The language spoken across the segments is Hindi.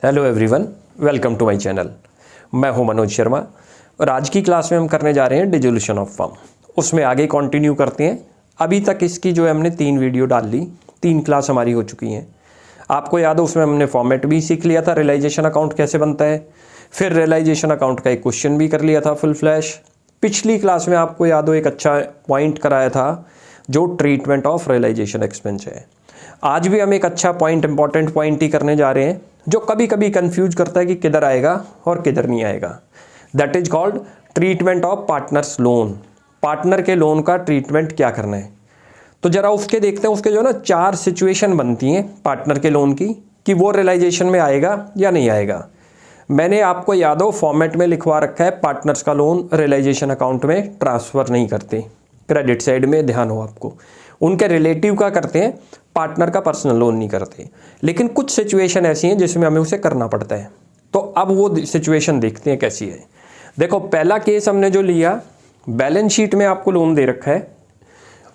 Hello everyone, welcome to my channel. मैं हूं मनोज शर्मा और आज की क्लास में हम करने जा रहे हैं डिसोल्यूशन ऑफ फॉर्म। उसमें आगे कंटिन्यू करते हैं। अभी तक इसकी जो है हमने 3 वीडियो डाल ली, 3 क्लास हमारी हो चुकी हैं। आपको याद हो उसमें हमने फॉर्मेट भी सीख लिया था, रियलाइजेशन अकाउंट कैसे बनता है। फिर रियलाइजेशन अकाउंट का एक क्वेश्चन भी कर लिया था फुल फ्लैश। पिछली क्लास में आपको याद हो एक अच्छा पॉइंट कराया था जो ट्रीटमेंट ऑफ रियलाइजेशन एक्सपेंस है। आज भी हम एक अच्छा पॉइंट, इंपॉर्टेंट पॉइंट ही करने जा रहे हैं जो कभी कभी कंफ्यूज करता है कि किधर आएगा और किधर नहीं आएगा। That is called treatment of partners loan. Partner के लोन का ट्रीटमेंट क्या करना है, तो जरा उसके देखते हैं। उसके जो ना 4 सिचुएशन बनती हैं पार्टनर के लोन की कि वो रियलाइजेशन में आएगा या नहीं आएगा। मैंने आपको याद हो फॉर्मेट में लिखवा रखा है, पार्टनर्स का लोन रियलाइजेशन अकाउंट में ट्रांसफ़र नहीं करते। क्रेडिट साइड में ध्यान हो आपको, उनके रिलेटिव का करते हैं, पार्टनर का पर्सनल लोन नहीं करते। लेकिन कुछ सिचुएशन ऐसी हैं जिसमें हमें उसे करना पड़ता है। तो अब वो सिचुएशन देखते हैं कैसी है। देखो, पहला केस हमने जो लिया, बैलेंस शीट में आपको लोन दे रखा है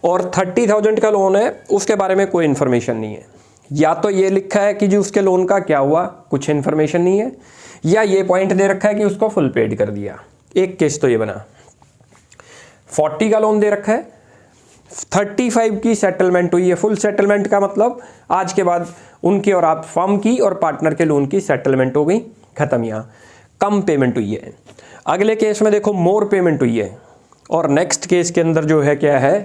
और 30,000 का लोन है, उसके बारे में कोई इन्फॉर्मेशन नहीं है। या तो ये लिखा है कि जी उसके लोन का क्या हुआ, कुछ इन्फॉर्मेशन नहीं है, या ये पॉइंट दे रखा है कि उसको फुल पेड कर दिया। एक केस तो ये बना। 40 का लोन दे रखा है, 35 की सेटलमेंट हुई है। फुल सेटलमेंट का मतलब आज के बाद उनकी और आप फर्म की और पार्टनर के लोन की सेटलमेंट हो गई, खत्म। यहाँ कम पेमेंट हुई है। अगले केस में देखो मोर पेमेंट हुई है। और नेक्स्ट केस के अंदर जो है क्या है,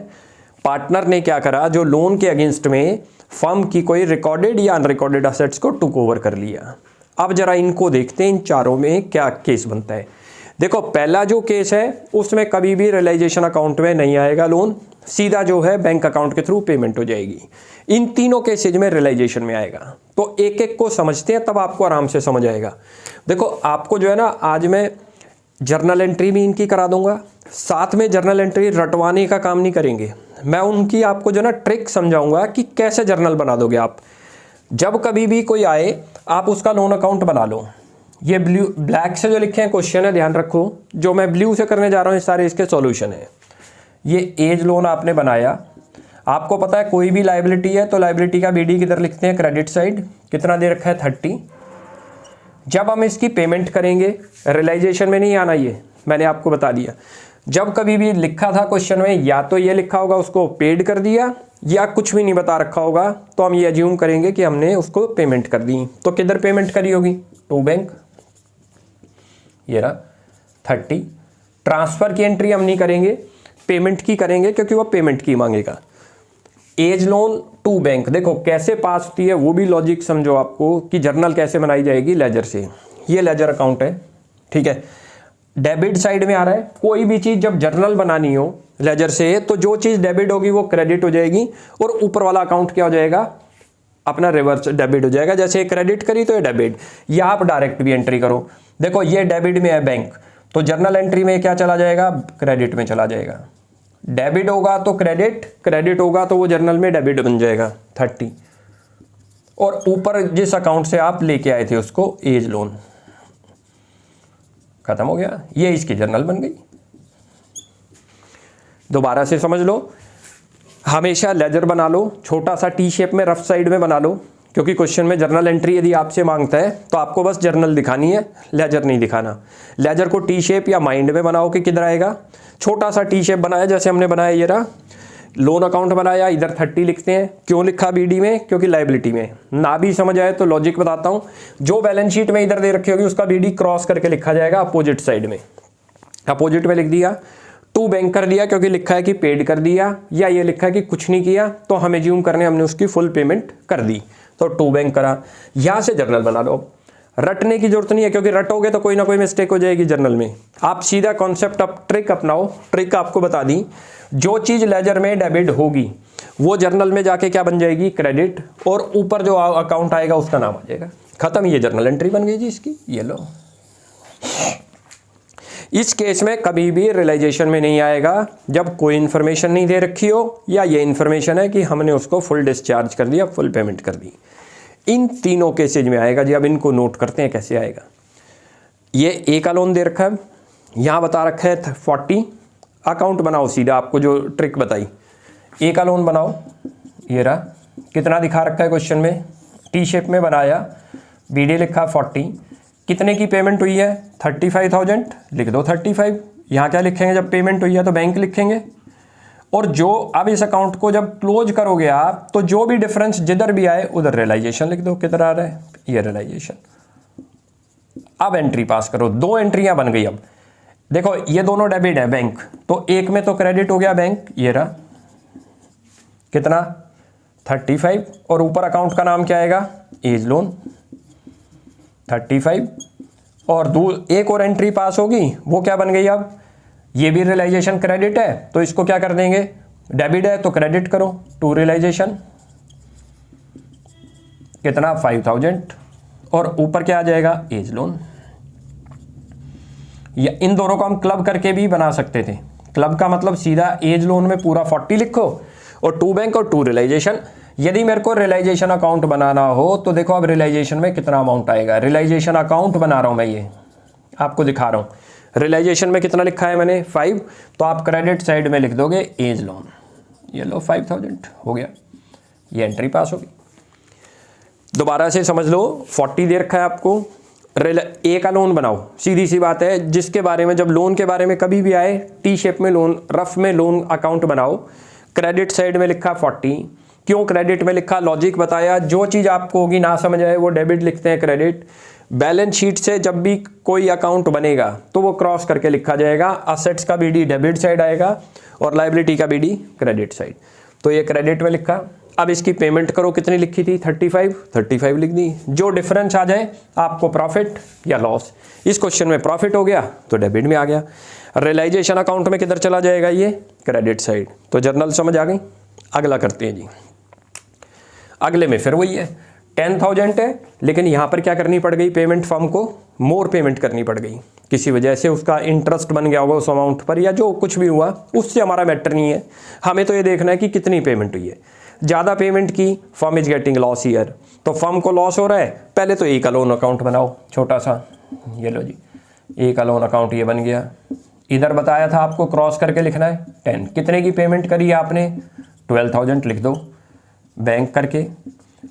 पार्टनर ने क्या करा, जो लोन के अगेंस्ट में फर्म की कोई रिकॉर्डेड या अनरिकॉर्डेड असेट्स को टुक ओवर कर लिया। अब जरा इनको देखते हैं, इन चारों में क्या केस बनता है। देखो, पहला जो केस है उसमें कभी भी रियलाइजेशन अकाउंट में नहीं आएगा लोन, सीधा जो है बैंक अकाउंट के थ्रू पेमेंट हो जाएगी। इन तीनों केसेज में रियलाइजेशन में आएगा। तो एक एक को समझते हैं, तब आपको आराम से समझ आएगा। देखो, आपको जो है ना, आज मैं जर्नल एंट्री भी इनकी करा दूंगा, साथ में जर्नल एंट्री रटवाने का काम नहीं करेंगे। मैं उनकी आपको जो है ना ट्रिक समझाऊंगा कि कैसे जर्नल बना दोगे आप। जब कभी भी कोई आए, आप उसका लोन अकाउंट बना लो। ये ब्लैक से जो लिखे हैं क्वेश्चन है, ध्यान रखो। जो मैं ब्लू से करने जा रहा हूँ, ये सारे इसके सॉल्यूशन है। ये एज लोन आपने बनाया, आपको पता है कोई भी लायबिलिटी है तो लायबिलिटी का बीडी किधर लिखते हैं, क्रेडिट साइड। कितना दे रखा है, 30। जब हम इसकी पेमेंट करेंगे, रियलाइजेशन में नहीं आना, ये मैंने आपको बता दिया। जब कभी भी लिखा था क्वेश्चन में, या तो ये लिखा होगा उसको पेड कर दिया, या कुछ भी नहीं बता रखा होगा, तो हम ये अज्यूम करेंगे कि हमने उसको पेमेंट कर दी। तो किधर पेमेंट करी होगी, टू बैंक। ये रहा 30। ट्रांसफ़र की एंट्री हम नहीं करेंगे, पेमेंट की करेंगे, क्योंकि वो पेमेंट की मांगेगा। एज लोन टू बैंक, देखो कैसे पास होती है वो भी लॉजिक समझो आपको कि जर्नल कैसे बनाई जाएगी, लेजर से। ये लेजर अकाउंट है, ठीक है। डेबिट साइड में आ रहा है। कोई भी चीज़ जब जर्नल बनानी हो लेजर से, तो जो चीज़ डेबिट होगी वो क्रेडिट हो जाएगी, और ऊपर वाला अकाउंट क्या हो जाएगा, अपना रिवर्स डेबिट हो जाएगा। जैसे क्रेडिट करी तो ये डेबिट, या आप डायरेक्ट भी एंट्री करो। देखो, ये डेबिट में है बैंक, तो जर्नल एंट्री में क्या चला जाएगा, क्रेडिट में चला जाएगा। डेबिट होगा तो क्रेडिट, क्रेडिट होगा तो वो जर्नल में डेबिट बन जाएगा 30। और ऊपर जिस अकाउंट से आप लेके आए थे उसको एज लोन, खत्म हो गया। ये इसकी जर्नल बन गई। दोबारा से समझ लो, हमेशा लेजर बना लो, छोटा सा टी शेप में रफ साइड में बना लो, क्योंकि क्वेश्चन में जर्नल एंट्री यदि आपसे मांगता है तो आपको बस जर्नल दिखानी है, लेजर नहीं दिखाना। लेजर को टी शेप या माइंड में बनाओ कि किधर आएगा। छोटा सा टी शेप बनाया, जैसे हमने बनाया, ये रहा लोन अकाउंट बनाया, इधर 30 लिखते हैं। क्यों लिखा बीडी में, क्योंकि लायबिलिटी में। ना भी समझ आए तो लॉजिक बताता हूँ। जो बैलेंस शीट में इधर दे रखी होगी उसका बीडी क्रॉस करके लिखा जाएगा अपोजिट साइड में। अपोजिट में लिख दिया, टू बैंक कर दिया क्योंकि लिखा है कि पेड कर दिया, या ये लिखा है कि कुछ नहीं किया, तो हमें ज्यूम करने हमने उसकी फुल पेमेंट कर दी, तो टू बैंक करा। यहाँ से जर्नल बना लो। रटने की जरूरत नहीं है, क्योंकि रटोगे तो कोई ना कोई मिस्टेक हो जाएगी जर्नल में। आप सीधा कॉन्सेप्ट ऑफ ट्रिक अपनाओ। ट्रिक आपको बता दी, जो चीज़ लेजर में डेबिट होगी वो जर्नल में जाके क्या बन जाएगी, क्रेडिट, और ऊपर जो अकाउंट आएगा उसका नाम आ जाएगा, खत्म। ये जर्नल एंट्री बन गई जी इसकी। ये लो, इस केस में कभी भी रियलाइजेशन में नहीं आएगा जब कोई इन्फॉर्मेशन नहीं दे रखी हो, या ये इन्फॉर्मेशन है कि हमने उसको फुल डिस्चार्ज कर दिया, फुल पेमेंट कर दी। इन तीनों केसेज में आएगा जी। अब इनको नोट करते हैं कैसे आएगा। ये ए का लोन दे रखा है, यहाँ बता रखा है 40। अकाउंट बनाओ सीधा, आपको जो ट्रिक बताई, ए का लोन बनाओ। ये रहा, कितना दिखा रखा है क्वेश्चन में, टी शेप में बनाया, BD लिखा 40, कितने की पेमेंट हुई है 35,000, लिख दो 35। यहाँ क्या लिखेंगे जब पेमेंट हुई है तो बैंक लिखेंगे, और जो अब इस अकाउंट को जब क्लोज करोगे आप तो जो भी डिफरेंस जिधर भी आए उधर रियलाइजेशन लिख दो, किधर आ रहा है ये रियलाइजेशन। अब एंट्री पास करो, 2 एंट्रियां बन गई। अब देखो ये दोनों डेबिट है बैंक, तो एक में तो क्रेडिट हो गया बैंक, ये रहा कितना 35, और ऊपर अकाउंट का नाम क्या आएगा एज लोन 35, और एक और एंट्री पास होगी, वो क्या बन गई अब ये भी रियलाइजेशन क्रेडिट है, तो इसको क्या कर देंगे डेबिट है तो क्रेडिट करो टू रियलाइजेशन, कितना 5,000, और ऊपर क्या आ जाएगा एज लोन। या इन दोनों को हम क्लब करके भी बना सकते थे, क्लब का मतलब सीधा एज लोन में पूरा 40 लिखो और टू बैंक और टू रियलाइजेशन। यदि मेरे को रियलाइजेशन अकाउंट बनाना हो तो देखो अब रियलाइजेशन में कितना अमाउंट आएगा, रियलाइजेशन अकाउंट बना रहा हूं मैं, ये आपको दिखा रहा हूं। रियलाइजेशन में कितना लिखा है मैंने 5, तो आप क्रेडिट साइड में लिख दोगे एज लोन, ये लो 5,000 हो गया, ये एंट्री पास होगी। दोबारा से समझ लो 40 दे रखा है आपको, ए का लोन बनाओ, सीधी सी बात है, जिसके बारे में जब लोन के बारे में कभी भी आए टी शेप में लोन, रफ में लोन अकाउंट बनाओ। क्रेडिट साइड में लिखा 40, क्यों क्रेडिट में लिखा लॉजिक बताया, जो चीज़ आपको होगी ना समझ आए वो डेबिट लिखते हैं क्रेडिट। बैलेंस शीट से जब भी कोई अकाउंट बनेगा तो वो क्रॉस करके लिखा जाएगा, असेट्स का बीडी डेबिट साइड आएगा और लायबिलिटी का बीडी क्रेडिट साइड, तो ये क्रेडिट में लिखा। अब इसकी पेमेंट करो, कितनी लिखी थी 35 लिख दी, जो डिफरेंस आ जाए आपको प्रॉफिट या लॉस, इस क्वेश्चन में प्रॉफिट हो गया तो डेबिट में आ गया। रियलाइजेशन अकाउंट में किधर चला जाएगा ये क्रेडिट साइड, तो जर्नल समझ आ गई। अगला करते हैं जी, अगले में फिर वही है 10,000 है, लेकिन यहाँ पर क्या करनी पड़ गई पेमेंट, फर्म को मोर पेमेंट करनी पड़ गई, किसी वजह से उसका इंटरेस्ट बन गया होगा उस अमाउंट पर, या जो कुछ भी हुआ उससे हमारा मैटर नहीं है, हमें तो ये देखना है कि कितनी पेमेंट हुई है। ज़्यादा पेमेंट की firm is getting loss year, तो फर्म को लॉस हो रहा है, पहले तो ए का लोन अकाउंट बनाओ छोटा सा, ये लो जी ए का लोन अकाउंट ये बन गया। इधर बताया था आपको क्रॉस करके लिखना है 10, कितने की पेमेंट करी आपने 12,000 लिख दो बैंक करके।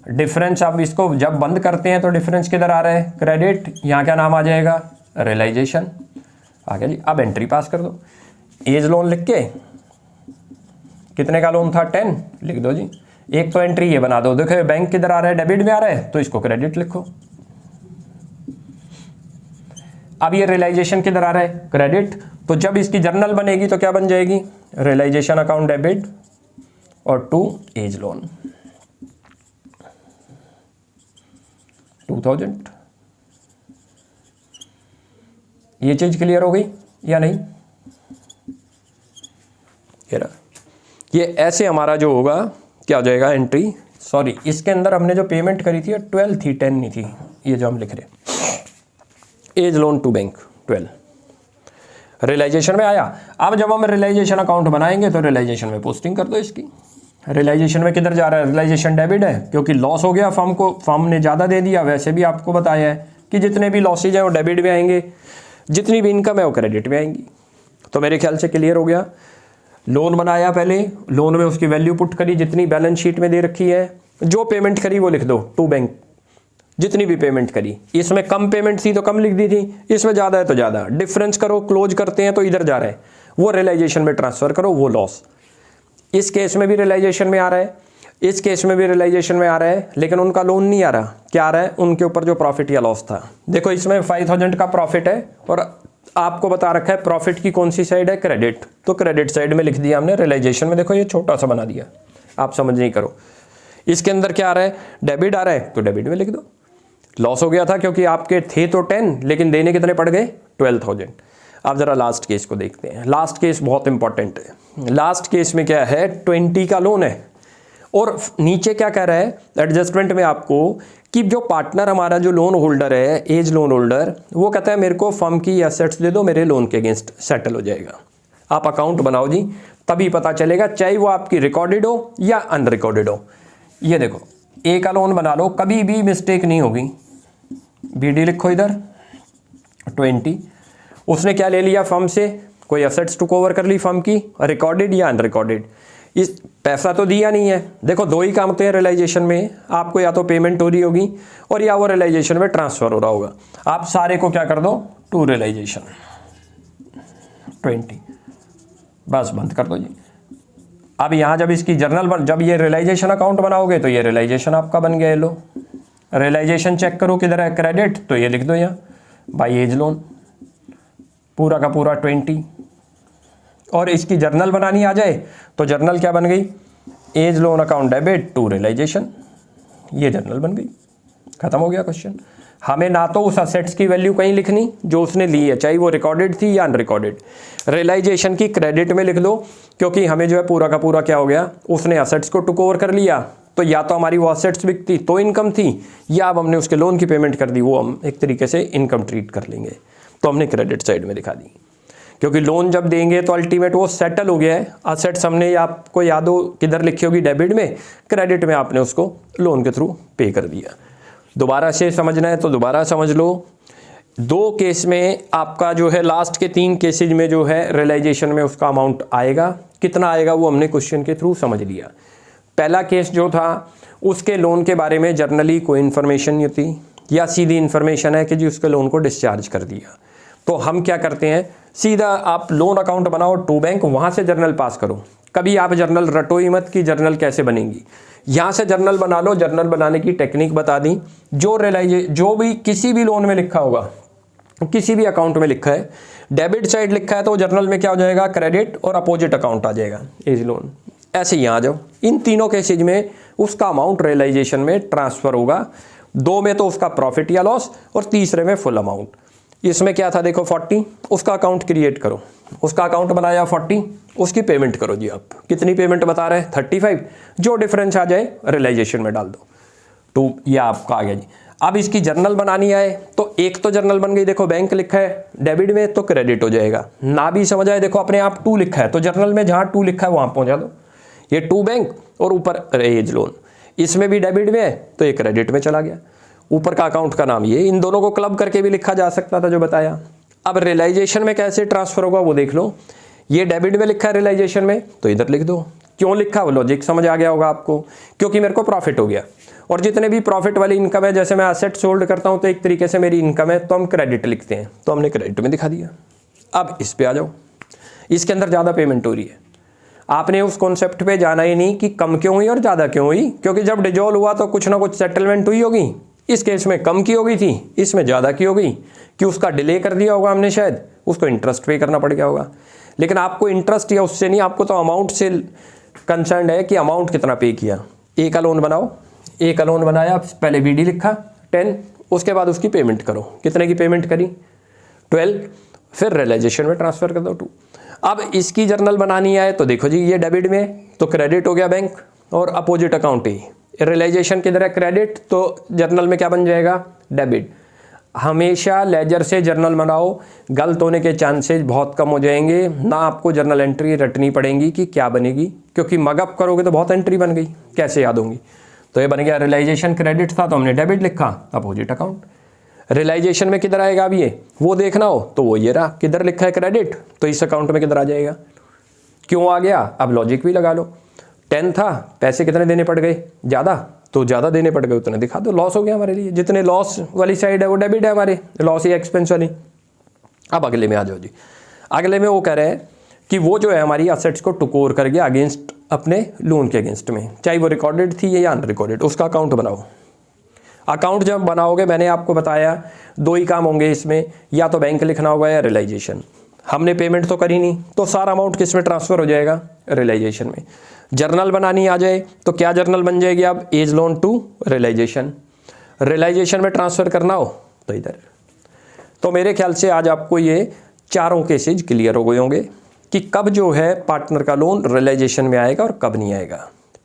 डिफरेंस अब इसको जब बंद करते हैं तो डिफरेंस किधर आ रहा है क्रेडिट, यहाँ क्या नाम आ जाएगा रियलाइजेशन, आ गया जी। अब एंट्री पास कर दो, एज लोन लिख के कितने का लोन था 10 लिख दो जी। एक तो एंट्री ये बना दो, देखो बैंक किधर आ रहा है डेबिट में आ रहा है तो इसको क्रेडिट लिखो। अब ये रियलाइजेशन किधर आ रहा है क्रेडिट, तो जब इसकी जर्नल बनेगी तो क्या बन जाएगी रियलाइजेशन अकाउंट डेबिट और टू एज लोन 2,000। ये चीज क्लियर हो गई या नहीं, ये ऐसे हमारा जो होगा क्या हो जाएगा एंट्री, सॉरी इसके अंदर हमने जो पेमेंट करी थी 12 थी 10 नहीं थी, ये जो हम लिख रहे as loan to bank 12 realisation में आया। अब जब हम रियलाइजेशन अकाउंट बनाएंगे तो रियलाइजेशन में पोस्टिंग कर दो इसकी। रियलाइजेशन में किधर जा रहा है रियलाइजेशन डेबिट है, क्योंकि लॉस हो गया फर्म को, फर्म ने ज़्यादा दे दिया, वैसे भी आपको बताया है कि जितने भी लॉसेज हैं वो डेबिट में आएंगे, जितनी भी इनकम है वो क्रेडिट में आएंगी। तो मेरे ख्याल से क्लियर हो गया। लोन बनाया, पहले लोन में उसकी वैल्यू पुट करी जितनी बैलेंस शीट में दे रखी है, जो पेमेंट करी वो लिख दो टू बैंक, जितनी भी पेमेंट करी। इसमें कम पेमेंट थी तो कम लिख दी थी, इसमें ज़्यादा है तो ज़्यादा, डिफरेंस करो, क्लोज करते हैं तो इधर जा रहा है वो रियलाइजेशन में ट्रांसफ़र करो, वो लॉस। इस केस में भी रियलाइजेशन में आ रहा है, इस केस में भी रियलाइजेशन में आ रहा है, लेकिन उनका लोन नहीं आ रहा, क्या आ रहा है उनके ऊपर जो प्रॉफिट या लॉस था। देखो इसमें 5,000 का प्रॉफिट है और आपको बता रखा है प्रॉफिट की कौन सी साइड है क्रेडिट, तो क्रेडिट साइड में लिख दिया हमने रियलाइजेशन में। देखो ये छोटा सा बना दिया, आप समझ नहीं करो। इसके अंदर क्या आ रहा है डेबिट आ रहा है तो डेबिट में लिख दो। लॉस हो गया था क्योंकि आपके थे तो 10 लेकिन देने कितने पड़ गए 12,000। अब जरा लास्ट केस को देखते हैं। लास्ट केस बहुत इंपॉर्टेंट है। लास्ट केस में क्या है 20 का लोन है और नीचे क्या कह रहा है एडजस्टमेंट में आपको कि जो पार्टनर हमारा जो लोन होल्डर है एज लोन होल्डर, वो कहता है मेरे को फर्म की एसेट्स दे दो, मेरे लोन के अगेंस्ट सेटल हो जाएगा। आप अकाउंट बनाओ जी, तभी पता चलेगा, चाहे वो आपकी रिकॉर्डेड हो या अनरिकॉर्डेड हो। ये देखो ए का लोन बना लो, कभी भी मिस्टेक नहीं होगी। बीडी लिखो इधर 20, उसने क्या ले लिया फर्म से, कोई एसेट्स टुक ओवर कर ली फर्म की, रिकॉर्डेड या अनरिकॉर्डेड। इस पैसा तो दिया नहीं है। देखो दो ही काम होते हैं रियलाइजेशन में, आपको या तो पेमेंट हो रही होगी और या वो रियलाइजेशन में ट्रांसफ़र हो रहा होगा। आप सारे को क्या कर दो, टू रियलाइजेशन 20, बस बंद कर दो जी। अब यहाँ जब इसकी जर्नल जब ये रियलाइजेशन अकाउंट बनाओगे तो ये रियलाइजेशन आपका बन गया। लो रियलाइजेशन चेक करो किधर है, क्रेडिट, तो ये लिख दो यहाँ बाई एज लोन पूरा का पूरा 20। और इसकी जर्नल बनानी आ जाए तो जर्नल क्या बन गई, as loan account debit to realisation, ये जर्नल बन गई। खत्म हो गया क्वेश्चन। हमें ना तो उस असेट्स की वैल्यू कहीं लिखनी जो उसने ली है, चाहे वो रिकॉर्डेड थी या अनरिकॉर्डेड। रियलाइजेशन की क्रेडिट में लिख दो, क्योंकि हमें जो है पूरा का पूरा क्या हो गया, उसने असेट्स को टुक ओवर कर लिया, तो या तो हमारी वो असेट्स बिकती तो इनकम थी, या अब हमने उसके लोन की पेमेंट कर दी, वो हम एक तरीके से इनकम ट्रीट कर लेंगे, तो हमने क्रेडिट साइड में दिखा दी। क्योंकि लोन जब देंगे तो अल्टीमेट वो सेटल हो गया है। असेट्स हमने आपको याद हो किधर लिखी होगी, डेबिट में, क्रेडिट में आपने उसको लोन के थ्रू पे कर दिया। दोबारा से समझना है तो दोबारा समझ लो। दो केस में आपका जो है लास्ट के 3 केसेज में जो है रियलाइजेशन में उसका अमाउंट आएगा, कितना आएगा वो हमने क्वेश्चन के थ्रू समझ लिया। पहला केस जो था उसके लोन के बारे में जर्नली कोई इन्फॉर्मेशन नहीं होती, या सीधी इन्फॉर्मेशन है कि जी उसके लोन को डिस्चार्ज कर दिया। तो हम क्या करते हैं, सीधा आप लोन अकाउंट बनाओ टू बैंक, वहाँ से जर्नल पास करो। कभी आप जर्नल रटो ही मत कि जर्नल कैसे बनेगी, यहाँ से जर्नल बना लो। जर्नल बनाने की टेक्निक बता दी। जो भी किसी भी लोन में लिखा होगा, किसी भी अकाउंट में लिखा है, डेबिट साइड लिखा है तो जर्नल में क्या हो जाएगा, क्रेडिट और अपोजिट अकाउंट आ जाएगा, एज लोन। ऐसे ही आ जाओ, इन तीनों केसेज में उसका अमाउंट रियलाइजेशन में ट्रांसफ़र होगा। 2 में तो उसका प्रॉफिट या लॉस, और तीसरे में फुल अमाउंट। इसमें क्या था देखो 40, उसका अकाउंट क्रिएट करो, उसका अकाउंट बनाया 40, उसकी पेमेंट करो जी। आप कितनी पेमेंट बता रहे हैं, 35, जो डिफरेंस आ जाए रियलाइजेशन में डाल दो, टू, ये आपका आ गया जी। अब इसकी जर्नल बनानी आए तो एक तो जर्नल बन गई, देखो बैंक लिखा है डेबिट में तो क्रेडिट हो जाएगा। ना भी समझ आए, देखो अपने आप 2 लिखा है तो जर्नल में जहाँ 2 लिखा है वहाँ पहुँचा दो, ये 2 बैंक और ऊपर एज लोन। इसमें भी डेबिट में है तो ये क्रेडिट में चला गया, ऊपर का अकाउंट का नाम ये। इन दोनों को क्लब करके भी लिखा जा सकता था जो बताया। अब रियलाइजेशन में कैसे ट्रांसफर होगा वो देख लो। ये डेबिट में लिखा है रियलाइजेशन में तो इधर लिख दो। क्यों लिखा, वो लॉजिक समझ आ गया होगा आपको, क्योंकि मेरे को प्रॉफिट हो गया, और जितने भी प्रॉफिट वाली इनकम है, जैसे मैं असेट्स होल्ड करता हूं तो एक तरीके से मेरी इनकम है, तो हम क्रेडिट लिखते हैं, तो हमने क्रेडिट में दिखा दिया। अब इस पे आ जाओ, इसके अंदर ज़्यादा पेमेंट हो रही है। आपने उस कॉन्सेप्ट पे जाना ही नहीं कि कम क्यों हुई और ज़्यादा क्यों हुई, क्योंकि जब डिजोल्व हुआ तो कुछ ना कुछ सेटलमेंट हुई होगी। इस केस में कम की हो गई थी, इसमें ज़्यादा की हो गई, कि उसका डिले कर दिया होगा हमने, शायद उसको इंटरेस्ट पे करना पड़ गया होगा। लेकिन आपको इंटरेस्ट या उससे नहीं, आपको तो अमाउंट से कंसर्न है कि अमाउंट कितना पे किया। ए का लोन बनाओ, ए का लोन बनाया, पहले बीडी लिखा 10, उसके बाद उसकी पेमेंट करो, कितने की पेमेंट करी 12, फिर रियलाइजेशन में ट्रांसफ़र कर दो 2। अब इसकी जर्नल बनानी आए तो देखो जी, ये डेबिट में तो क्रेडिट हो गया बैंक, और अपोजिट अकाउंट ही रियलाइजेशन किधर है, क्रेडिट, तो जर्नल में क्या बन जाएगा, डेबिट। हमेशा लेजर से जर्नल बनाओ, गलत होने के चांसेस बहुत कम हो जाएंगे। ना आपको जर्नल एंट्री रटनी पड़ेगी कि क्या बनेगी, क्योंकि मगअप करोगे तो बहुत एंट्री बन गई, कैसे याद होंगी। तो ये बन गया रियलाइजेशन क्रेडिट था तो हमने डेबिट लिखा, अपोजिट अकाउंट। रियलाइजेशन में किधर आएगा, अब ये वो देखना हो तो वो ये रहा, किधर लिखा है क्रेडिट, तो इस अकाउंट में किधर आ जाएगा। क्यों आ गया, अब लॉजिक भी लगा लो। 10 था, पैसे कितने देने पड़ गए, ज़्यादा, तो ज़्यादा देने पड़ गए, उतने दिखा दो, लॉस हो गया हमारे लिए। जितने लॉस वाली साइड है वो डेबिट है हमारे, लॉस या एक्सपेंस वाली। अब अगले में आ जाओ जी। अगले में वो कह रहे हैं कि वो जो है हमारी असेट्स को टुक ओवर कर गया अगेंस्ट, अपने लोन के अगेंस्ट में, चाहे वो रिकॉर्डेड थी या अनरिकॉर्डेड, उसका अकाउंट बनाओ। अकाउंट जब बनाओगे, मैंने आपको बताया 2 ही काम होंगे इसमें, या तो बैंक लिखना होगा या रियलाइजेशन। हमने पेमेंट तो करी नहीं, तो सारा अमाउंट किस में ट्रांसफ़र हो जाएगा, रियलाइजेशन में। जर्नल बनानी आ जाए तो क्या जर्नल बन जाएगी, अब as loan to realisation. Realisation में ट्रांसफ़र करना हो तो इधर। तो मेरे ख्याल से आज आपको ये चारों केसेज क्लियर हो गए होंगे कि कब जो है पार्टनर का लोन रियलाइजेशन में आएगा और कब नहीं आएगा।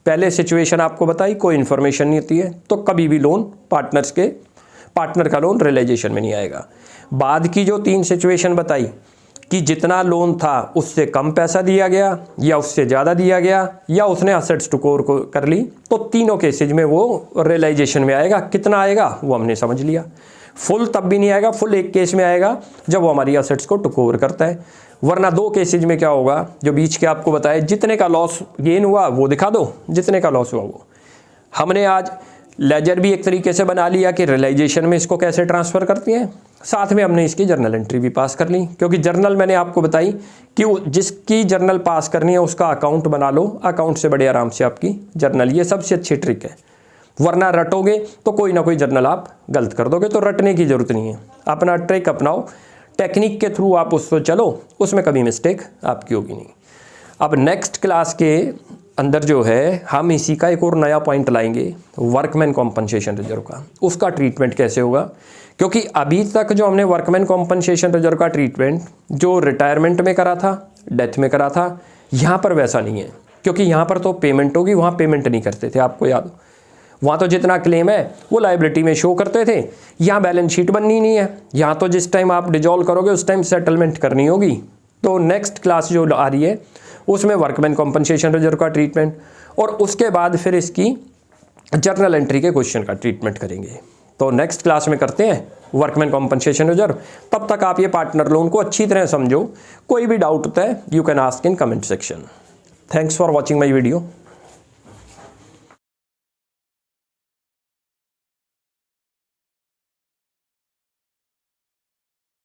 पहले सिचुएशन आपको बताई, कोई इन्फॉर्मेशन नहीं होती है तो कभी भी लोन पार्टनर का लोन रियलाइजेशन में नहीं आएगा। बाद की जो 3 सिचुएशन बताई कि जितना लोन था उससे कम पैसा दिया गया या उससे ज़्यादा दिया गया या उसने असेट्स टुक ओवर को कर ली, तो तीनों केसेज में वो रियलाइजेशन में आएगा। कितना आएगा वो हमने समझ लिया। फुल तब भी नहीं आएगा, फुल एक केस में आएगा जब वो हमारी असेट्स को टुक ओवर करता है। वरना 2 केसेज में क्या होगा, जो बीच के आपको बताया, जितने का लॉस गेन हुआ वो दिखा दो, जितने का लॉस हुआ वो। हमने आज लेजर भी एक तरीके से बना लिया कि रियलाइजेशन में इसको कैसे ट्रांसफ़र करती हैं, साथ में हमने इसकी जर्नल एंट्री भी पास कर ली, क्योंकि जर्नल मैंने आपको बताई कि जिसकी जर्नल पास करनी है उसका अकाउंट बना लो, अकाउंट से बड़े आराम से आपकी जर्नल, ये सबसे अच्छी ट्रिक है। वरना रटोगे तो कोई ना कोई जर्नल आप गलत कर दोगे, तो रटने की ज़रूरत नहीं है, अपना ट्रिक अपनाओ, टेक्निक के थ्रू आप उसको चलो, उसमें कभी मिस्टेक आपकी होगी नहीं। अब नेक्स्ट क्लास के अंदर जो है हम इसी का एक और नया पॉइंट लाएंगे, वर्कमैन कॉम्पनसेशन रिजर्व का, उसका ट्रीटमेंट कैसे होगा, क्योंकि अभी तक जो हमने वर्कमैन कॉम्पनसेशन रिजर्व का ट्रीटमेंट जो रिटायरमेंट में करा था, डेथ में करा था, यहाँ पर वैसा नहीं है, क्योंकि यहाँ पर तो पेमेंट होगी, वहाँ पेमेंट नहीं करते थे, आपको याद हो, वहाँ तो जितना क्लेम है वो लायबिलिटी में शो करते थे, यहाँ बैलेंस शीट बननी नहीं है, यहाँ तो जिस टाइम आप डिजॉल्व करोगे उस टाइम सेटलमेंट करनी होगी। तो नेक्स्ट क्लास जो आ रही है उसमें वर्कमैन कॉम्पनसेशन रिजर्व का ट्रीटमेंट, और उसके बाद फिर इसकी जर्नल एंट्री के क्वेश्चन का ट्रीटमेंट करेंगे। तो नेक्स्ट क्लास में करते हैं वर्कमैन कॉम्पनसेशन रिजर्व। तब तक आप ये पार्टनर लोन को अच्छी तरह समझो, कोई भी डाउट होता है you can ask in comment section. Thanks for watching my video.